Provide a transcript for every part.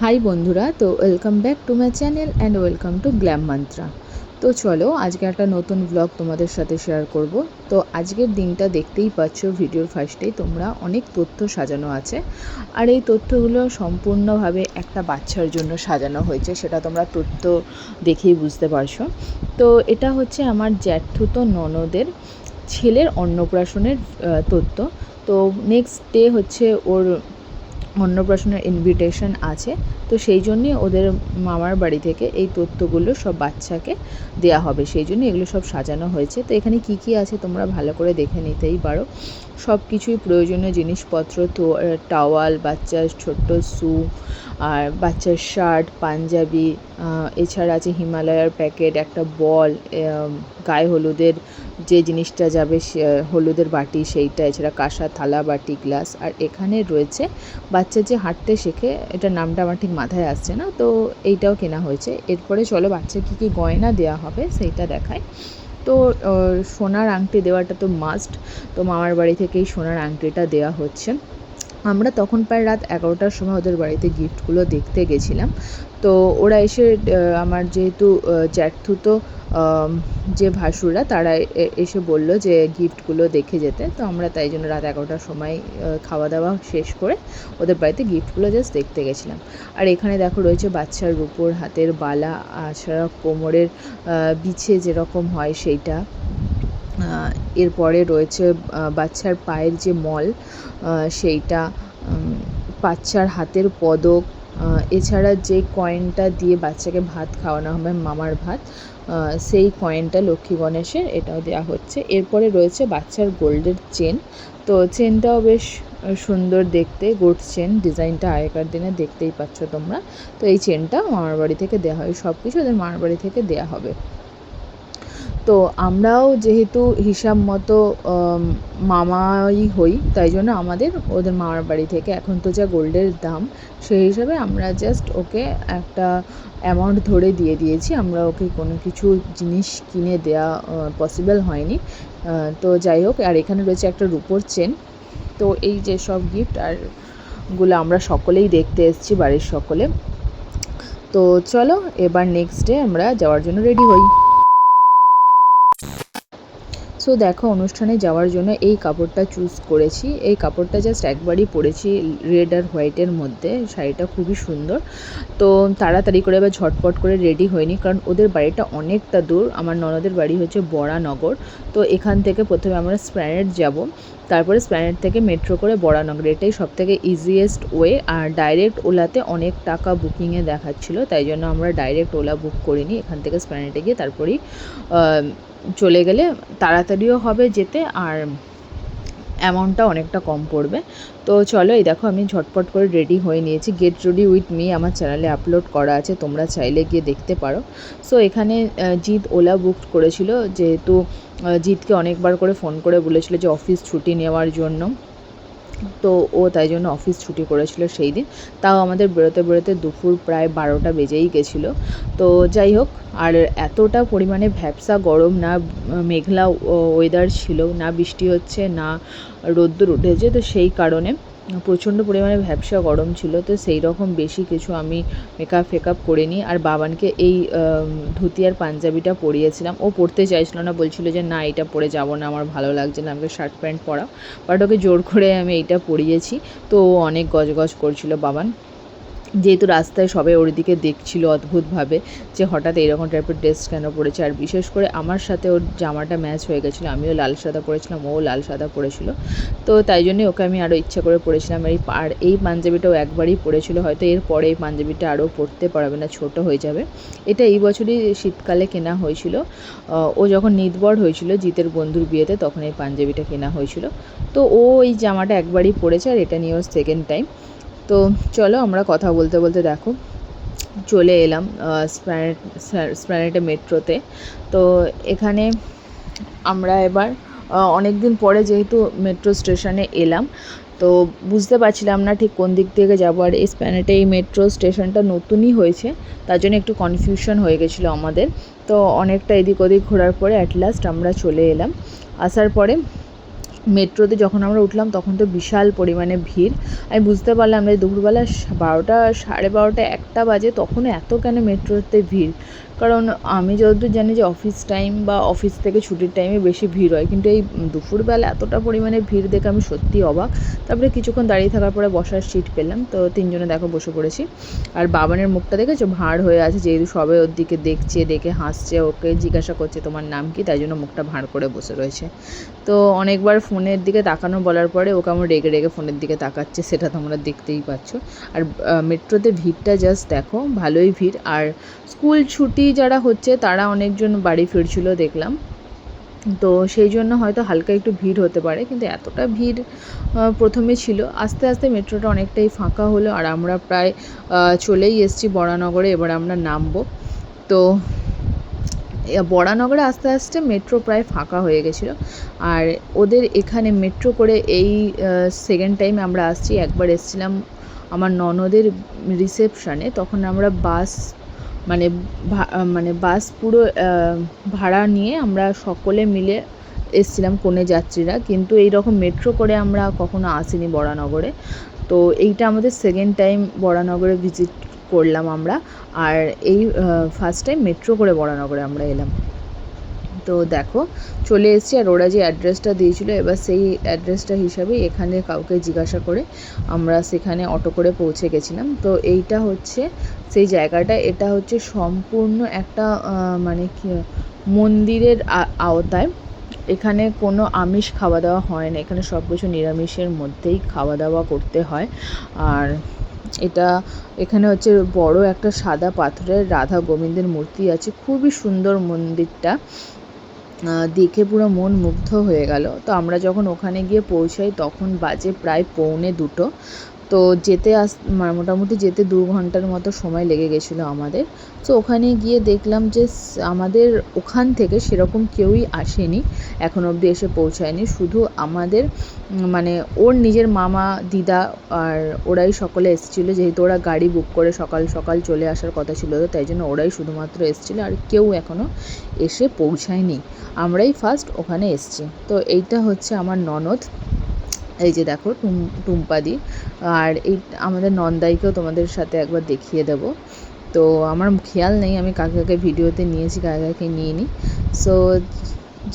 High বন্ধুরা, তো welcome back to my channel and welcome to glam mantra. তো চলো আজকে একটা নতুন ব্লগ তোমাদের সাথে শেয়ার করব। তো আজকের দিনটা দেখতেই পাচ্ছ, ভিডিওর ফার্স্টেই তোমরা অনেক তথ্য সাজানো আছে, আর এই তথ্যগুলো সম্পূর্ণভাবে একটা বাচ্চার জন্য সাজানো হয়েছে, সেটা তোমরা তথ্য দেখেই বুঝতে পারছো। তো এটা হচ্ছে আমার জ্যাঠুতো ননদের ছেলের অন্নপ্রাশনের তথ্য। তো নেক্সট ডে হচ্ছে ওর অন্নপ্রাশনের ইনভিটেশন আছে, তো সেই জন্যে ওদের মামার বাড়ি থেকে এই তথ্যগুলো সব বাচ্চাকে দেয়া হবে, সেই জন্য এগুলো সব সাজানো হয়েছে। তো এখানে কি কি আছে তোমরা ভালো করে দেখে নিতেই পারো। সব কিছুই প্রয়োজনীয় জিনিসপত্র, তো টাওয়াল, বাচ্চার ছোট্ট শু, আর বাচ্চার শার্ট, পাঞ্জাবি, এছাড়া আছে হিমালয়ার প্যাকেট, একটা বল, গায়ে হলুদের যে জিনিসটা যাবে হলুদের বাটি সেইটা, এছাড়া কাঁসা থালা, বাটি, গ্লাস। আর এখানে রয়েছে বাচ্চা যে হাঁটতে শেখে, এটার নামটা আমার ঠিক মাথায় আসছে না, তো এইটাও কেনা হয়েছে। এরপরে চলো বাচ্চা কী কী গয়না দেওয়া হবে সেইটা দেখায়। তো সোনার আংটি দেওয়াটা তো মাস্ট, তো মামার বাড়ি থেকেই সোনার আংটিটা দেওয়া হচ্ছে। আমরা তখন প্রায় রাত 11টার সময় ওদের বাড়িতে গিফটগুলো দেখতে গেছিলাম। তো ওরা এসে আমার যেহেতু জ্যাঠুতো যে ভাসুররা, তারা এসে বলল যে গিফটগুলো দেখে যেতে। তো আমরা তাই জন্য রাত 11টার সময় খাওয়া দাওয়া শেষ করে ওদের বাড়িতে গিফটগুলো জাস্ট দেখতে গেছিলাম। আর এখানে দেখো রয়েছে বাচ্চার রূপোর হাতের বালা, এছাড়া কোমরের বিছে যেরকম হয় সেইটা। এরপরে রয়েছে বাচ্চার পায়ের যে মল, সেইটা, বাচ্চার হাতের পদক, এছাড়া যে কয়েনটা দিয়ে বাচ্চাকে ভাত খাওয়ানো হবে, মামার ভাত, সেই কয়েনটা লক্ষ্মী গণেশের, এটাও দেওয়া হচ্ছে। এরপরে রয়েছে বাচ্চার গোল্ডের চেন, তো চেনটাও বেশ সুন্দর দেখতে, গোল্ড চেন, ডিজাইনটা আগেকার দিনে দেখতেই পাচ্ছ তোমরা। তো এই চেনটা মামার বাড়ি থেকে দেওয়া হয়, সব কিছু ওদের মামার বাড়ি থেকে দেওয়া হবে। তো আমরাও যেহেতু হিসাব মতো মামাই হই, তাই জন্য আমাদের ওদের মামার বাড়ি থেকে এখন তো যা গোল্ডের দাম, সেই হিসাবে আমরা জাস্ট ওকে একটা অ্যামাউন্ট ধরে দিয়ে দিয়েছি। আমরা ওকে কোনো কিছু জিনিস কিনে দেওয়া পসিবল হয়নি। তো যাই হোক, আর এখানে রয়েছে একটা রূপোর চেন। তো এই যে সব গিফট আর গুলো আমরা সকলেই দেখতে এসেছি, বাড়ির সকলে। তো চলো এবার নেক্সট ডে আমরা যাওয়ার জন্য রেডি হই। সো দেখো, অনুষ্ঠানে যাওয়ার জন্য এই কাপড়টা চুজ করেছি। এই কাপড়টা জাস্ট একবারই পরেছি, রেড আর হোয়াইটের মধ্যে। শাড়িটা খুবই সুন্দর। তো তাড়াতাড়ি করে এবার ঝটপট করে রেডি হয়নি, কারণ ওদের বাড়িটা অনেকটা দূর। আমার ননদের বাড়ি হচ্ছে বরানগর। তো এখান থেকে প্রথমে আমরা স্প্ল্যানেড যাব, তারপরে স্প্ল্যানেড থেকে মেট্রো করে বরানগর, এটাই সবথেকে ইজিয়েস্ট ওয়ে। আর ডাইরেক্ট ওলাতে অনেক টাকা বুকিংয়ে দেখাচ্ছিলো, তাই জন্য আমরা ডাইরেক্ট ওলা বুক করিনি। এখান থেকে স্প্ল্যানেডে গিয়ে তারপরেই চলে গেলে তাড়াতাড়িও হবে যেতে, আর অ্যামাউন্টটা অনেকটা কম পড়বে। তো চলো, এই দেখো আমি ঝটপট করে রেডি হয়ে নিয়েছি। গেট রেডি উইথ মি আমার চ্যানেলে আপলোড করা আছে, তোমরা চাইলে গিয়ে দেখতে পারো। সো এখানে জিৎ ওলা বুক করেছিল, যেহেতু জিৎকে অনেকবার করে ফোন করে বলেছিল যে অফিস ছুটি নেওয়ার জন্য, তো ও তাই জন্য অফিস ছুটি করেছিল সেই দিন। তাও আমাদের বেরোতে বেরোতে দুপুর প্রায় 12টা বেজেই গেছিলো। তো যাই হোক, আর এতটা পরিমাণে ভ্যাপসা গরম, না মেঘলা ওয়েদার ছিল, না বৃষ্টি হচ্ছে, না রোদ্দুর উঠেছে, তো সেই কারণে প্রচণ্ড পরিমাণে ভ্যাপসা গরম ছিল। তো সেই রকম বেশি কিছু আমি মেকআপ ফেকআপ করিনি। আর বাবানকে এই ধুতি আর পাঞ্জাবিটা পরিয়েছিলাম, ও পরতে চাইছিল না, বলছিল যে না এটা পরে যাব না, আমার ভালো লাগছে না, আমাকে শার্ট প্যান্ট পরাও। বাট ওকে জোর করে আমি এইটা পরিয়েছি। তো ও অনেক গজগজ করছিল বাবান, যেহেতু রাস্তায় সবাই ওর দিকে দেখছিল অদ্ভুতভাবে যে হঠাৎ এইরকম টাইপের ড্রেস কেন পরেছে। আর বিশেষ করে আমার সাথে ওর জামাটা ম্যাচ হয়ে গেছিলো, আমিও লাল সাদা পরেছিলাম, ও লাল সাদা পরেছিল। তো তাই জন্যই ওকে আমি আরও ইচ্ছা করে পরেছিলাম। আর এই পাঞ্জাবিটাও একবারই পরেছিল, হয়তো এরপরে এই পাঞ্জাবিটা আরও পরতে পারবে না, ছোট হয়ে যাবে। এটা এই বছরই শীতকালে কেনা হয়েছিল, ও যখন নিতবর হয়েছিল জিতের বন্ধুর বিয়েতে, তখন এই পাঞ্জাবিটা কেনা হয়েছিল। তো ও এই জামাটা একবারই পরেছে, আর এটা নিয়ে ও সেকেন্ড টাইম। তো চলো আমরা কথা বলতে বলতে দেখো চলে এলাম স্প্ল্যানেডে মেট্রোতে। তো এখানে আমরা এবার অনেক দিন পরে যেহেতু মেট্রো স্টেশনে এলাম, তো বুঝতে পারছিলাম না ঠিক কোন দিক থেকে যাবো। আর এই স্প্ল্যানেডে এই মেট্রো স্টেশনটা নতুনই হয়েছে, তার জন্য একটু কনফিউশন হয়ে গেছিলো আমাদের। তো অনেকটা এদিক ওদিক ঘোরার পরে অ্যাট লাস্ট আমরা চলে এলাম। আসার পরে মেট্রোতে যখন আমরা উঠলাম তখন তো বিশাল পরিমাণে ভিড়। আমি বুঝতে পারলাম যে দুপুরবেলা 12টা, 12:30, 1টা বাজে, তখনও এত কেন মেট্রোতে ভিড়। কারণ আমি যতদূর জানি যে অফিস টাইম বা অফিস থেকে ছুটির টাইমে বেশি ভিড় হয়, কিন্তু এই দুপুরবেলা এতটা পরিমাণে ভিড় দেখে আমি সত্যিই অবাক। তারপরে কিছুক্ষণ দাঁড়িয়ে থাকার পরে বসার সিট পেলাম, তো 3জনে দেখো বসে পড়েছি। আর বাবানের মুখটা দেখেছো, ভাঁড় হয়ে আছে, যেহেতু সবাই ওর দিকে দেখছে, দেখে হাসছে, ওকে জিজ্ঞাসা করছে তোমার নাম কি, তাই জন্য মুখটা ভাঁড় করে বসে রয়েছে। তো অনেকবার ফোনের দিকে তাকানো বলার পরে ও কেমন রেগে রেগে ফোনের দিকে তাকাচ্ছে, সেটা তোমরা দেখতেই পাচ্ছ। আর মেট্রোতে ভিড়টা জাস্ট দেখো, ভালোই ভিড়। আর স্কুল ছুটি যারা হচ্ছে তারা অনেকজন বাড়ি ফিরছিল দেখলাম, তো সেই জন্য হয়তো হালকা একটু ভিড় হতে পারে, কিন্তু এতটা ভিড় প্রথমে ছিল। আস্তে আস্তে মেট্রোটা অনেকটাই ফাঁকা হলো, আর আমরা প্রায় চলেই এসেছি বরানগরে। এবার আমরা নামবো। তো বরানগরে আস্তে আস্তে মেট্রো প্রায় ফাঁকা হয়ে গেছিলো। আর ওদের এখানে মেট্রো করে এই সেকেন্ড টাইম আমরা আসছি। একবার এসেছিলাম আমার ননদের রিসেপশানে, তখন আমরা বাস মানে বাস পুরো ভাড়া নিয়ে আমরা সকলে মিলে এসেছিলাম কনে যাত্রীরা, কিন্তু এই রকম মেট্রো করে আমরা কখনো আসিনি বরানগরে। তো এইটা আমাদের সেকেন্ড টাইম বরানগরে ভিজিট করলাম আমরা। আর এই ফার্স্ট টাইম মেট্রো করে বরানগরে আমরা এলাম। তো দেখো চলে এসেছি, আর ওরা যে অ্যাড্রেসটা দিয়েছিল এবার সেই অ্যাড্রেসটা হিসাবে এখানে কাউকে জিজ্ঞাসা করে আমরা সেখানে অটো করে পৌঁছে গেছিলাম। তো এইটা হচ্ছে সেই জায়গাটা, এটা হচ্ছে সম্পূর্ণ একটা মানে কি মন্দিরের আওতায়। এখানে কোনো আমিষ খাওয়া দাওয়া হয় না, এখানে সব কিছু নিরামিষের মধ্যেই খাওয়া দাওয়া করতে হয়। আর এখানে হচ্ছে বড় একটা সাদা পাথরের রাধা গোবিন্দের মূর্তি আছে, খুবই সুন্দর মন্দিরটা, দেখে পুরো মন মুগ্ধ হয়ে গেল। তো আমরা যখন ওখানে গিয়ে পৌঁছাই তখন বাজে প্রায় 1:45। তো মোটামুটি যেতে 2 ঘন্টার মতো সময় লেগে গেছিলো আমাদের। তো ওখানে গিয়ে দেখলাম যে আমাদের ওখান থেকে সেরকম কেউই আসেনি, এখনো অবধি এসে পৌঁছায়নি। শুধু আমাদের মানে ওর নিজের মামা, দিদা আর ওরাই সকলে এসেছিলো, যেহেতু ওরা গাড়ি বুক করে সকাল সকাল চলে আসার কথা ছিল, তাই জন্য ওরাই শুধুমাত্র এসেছিলো, আর কেউ এখনও এসে পৌঁছায়নি। আমরাই ফার্স্ট ওখানে এসেছি। তো এইটা হচ্ছে আমার ননদ, এই যে দেখো টুম্পাদি। আর এই আমাদের নন্দাইকেও তোমাদের সাথে একবার দেখিয়ে দেব। তো আমার খেয়াল নেই আমি কাকে কাকে ভিডিওতে নিয়েছি, কাকে কাকে নিইনি। সো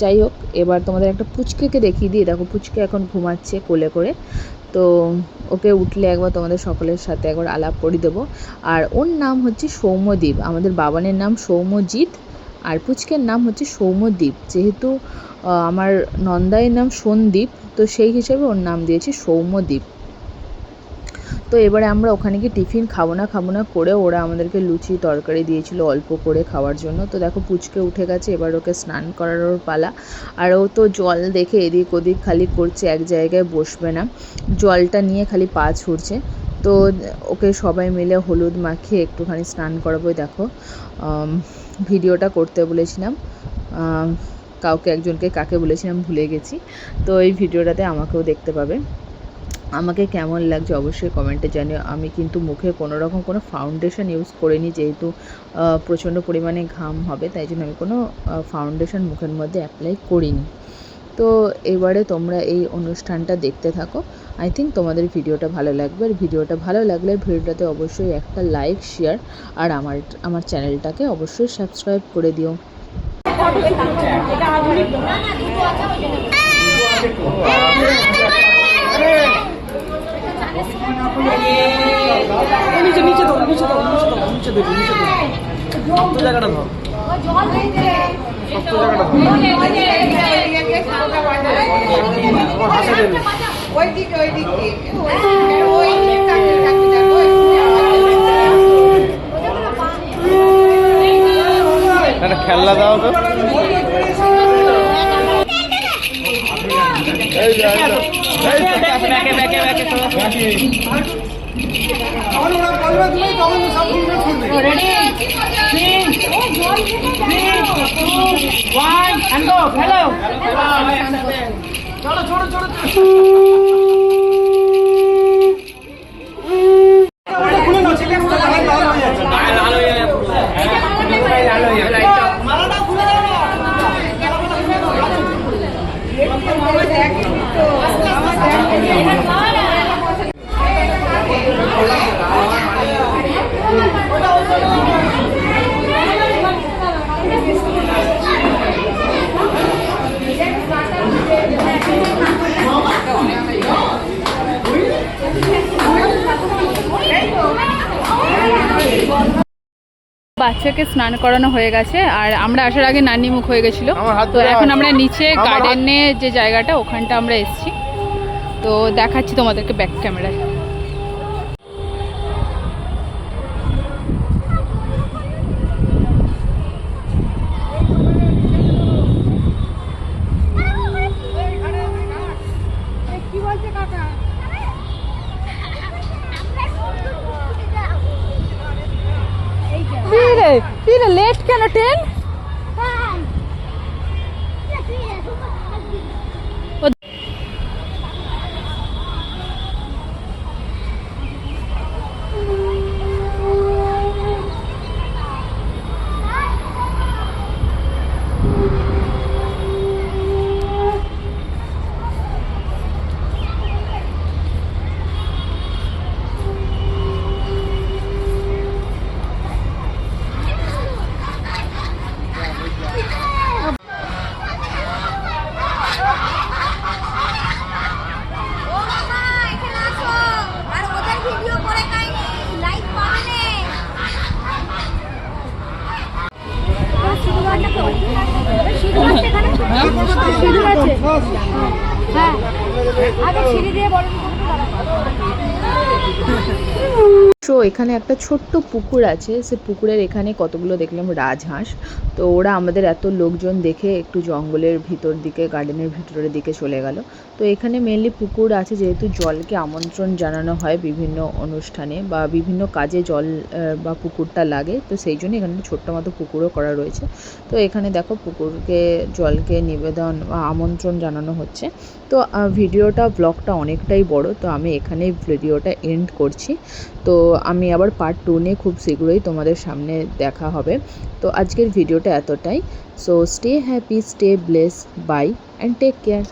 যাই হোক, এবার তোমাদের একটা পুচকেকে দেখিয়ে দিই। দেখো পুচকে এখন ঘুমাচ্ছে কোলে করে, তো ওকে উঠলে একবার তোমাদের সকলের সাথে একবার আলাপ করিয়ে দেবো। আর ওর নাম হচ্ছে সৌম্যদীপ, আমাদের বাবানের নাম সৌম্যজিৎ, আর পুচকের নাম হচ্ছে সৌম্যদীপ। যেহেতু আমার নন্দাইয়ের নাম সন্দীপ, তো সেই হিসেবে ওর নাম দিয়েছি সৌম্যদীপ। তো এবারে আমরা ওখানে গিয়ে টিফিন খাবো না করে ওরা আমাদেরকে লুচি তরকারি দিয়েছিল অল্প করে খাওয়ার জন্য। তো দেখো পুচকে উঠে গেছে, এবার ওকে স্নান করানোর পালা। আর ও তো জল দেখে এদিক ওদিক খালি করছে, এক জায়গায় বসবে না, জলটা নিয়ে খালি পা ছুঁড়ছে। তো ওকে সবাই মিলে হলুদ মাখিয়ে একটুখানি স্নান করাবো। দেখো ভিডিওটা করতে বলেছিলাম, একজনকে কাকে বলেছিলাম ভুলে গেছি। তো এই ভিডিওটাতে আমাকেও দেখতে পাবে। আমাকে কেমন লাগছে অবশ্যই কমেন্টে জানিও। আমি কিন্তু মুখে কোনো রকম কোনো ফাউন্ডেশন ইউজ করিনি, যেহেতু প্রচণ্ড পরিমাণে ঘাম হবে, তাই জন্য আমি কোনো ফাউন্ডেশন মুখের মধ্যে অ্যাপ্লাই করিনি। তো এবারে তোমরা এই অনুষ্ঠানটা দেখতে থাকো, আই থিঙ্ক তোমাদের ভিডিওটা ভালো লাগবে। আর ভিডিওটা ভালো লাগলে ভিডিওটাতে অবশ্যই একটা লাইক, শেয়ার, আর আমার চ্যানেলটাকে অবশ্যই সাবস্ক্রাইব করে দিও। খেলনা দাও তো, চলো ছোট ছোট বাচ্চাকে স্নান করানো হয়ে গেছে আর আমরা আসার আগে নানি মুখ হয়ে গেছিলো। তো এখন আমরা নিচে গার্ডেনে যে জায়গাটা ওখানটা আমরা এসেছি, তো দেখাচ্ছি তোমাদেরকে ব্যাক ক্যামেরায়। লেট কেন ট্রেন? তো এখানে একটা ছোট্ট পুকুর আছে, সে পুকুরের এখানে কতগুলো দেখলাম রাজহাঁস। তো ওরা আমাদের এত লোকজন দেখে একটু জঙ্গলের ভিতর দিকে, গার্ডেনের ভিতরের দিকে চলে গেল। তো এখানে মেনলি পুকুর আছে যেহেতু জলকে আমন্ত্রণ জানানো হয় বিভিন্ন অনুষ্ঠানে বা বিভিন্ন কাজে জল বা পুকুরটা লাগে, তো সেই জন্য এখানে ছোট্ট মতো পুকুরও করা রয়েছে। তো এখানে দেখো পুকুরকে জলকে নিবেদন বা আমন্ত্রণ জানানো হচ্ছে। তো ভিডিওটা ব্লগটা অনেকটাই বড়, তো আমি এখানেই ভিডিওটা এন্ড করছি। তো আমি আবার পার্ট 2 নিয়ে খুব শীঘ্রই তোমাদের সামনে দেখা হবে। তো আজকের ভিডিওটা এতটাই। So stay happy, stay bless, bye and take care.